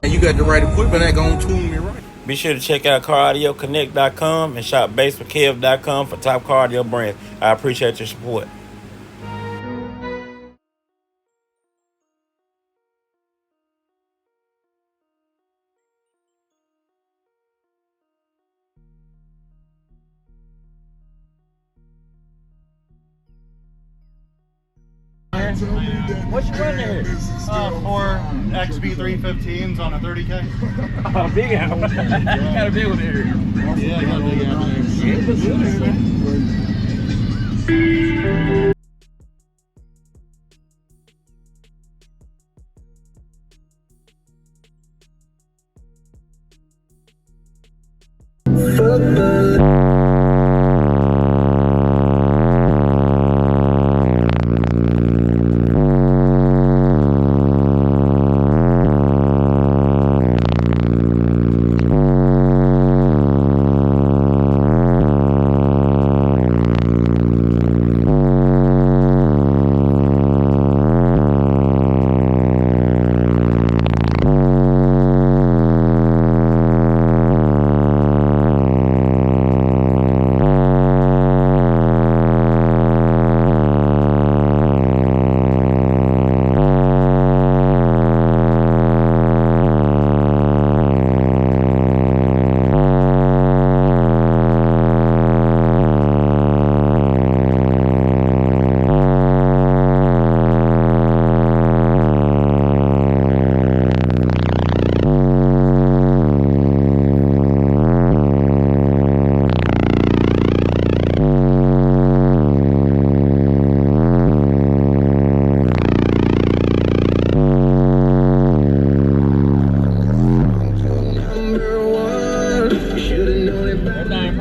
And you got the right equipment that gonna tune me right. Be sure to check out CarAudioConnect.com and shop BASSWITHKEV.com for top car audio brands. I appreciate your support. What you running here? 4 XV3 15s on a 30K. Oh, big out. You got a big one here. Yeah, I got a big out there. Yeah, it looks good, man.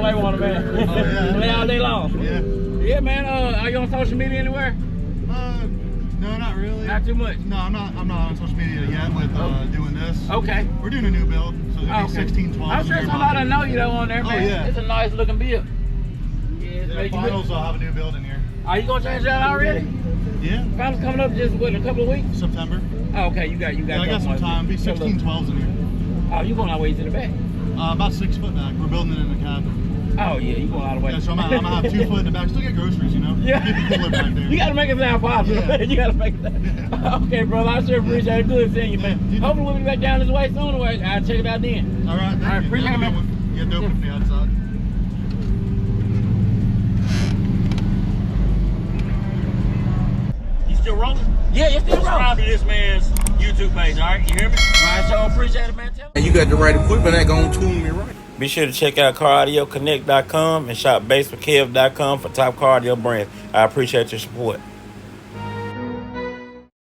Play all day long. Yeah. Yeah, man. Are you on social media anywhere? No, not really. Not too much. No, I'm not on social media yet with doing this. Okay. We're doing a new build, so it'll be 16, 12. I'm sure somebody know you though on there, man. Oh, yeah. It's a nice looking build. Yeah, finals will have a new build in here. Are you gonna change that already? Yeah. Finals coming up just what, in a couple of weeks? September. Oh, okay, you got. Yeah, I got some time. Be 16, 12s in here. Oh, you going all the way to the back? About 6 foot back. We're building it in the cabin. Oh yeah, you going all the way. Yeah, so I'm gonna have 2 foot in the back. Still get groceries, you know. Yeah. Keep it cooler back there. You gotta make it sound positive. Yeah. You gotta make it sound. Okay, brother. I sure appreciate it. Good seeing you, man. Hopefully we'll be back down this way soon. I'll check it out then. All right. Thank you. Appreciate it, man. Get dope from the outside. You still rolling? Yeah, you still rolling. Subscribe to this man's YouTube page, all right? You hear me? All right, so appreciate it, man. And you got the right equipment that gonna tune me right. Be sure to check out CarAudioConnect.com and shop BASSWITHKEV.com for top car audio brands. I appreciate your support.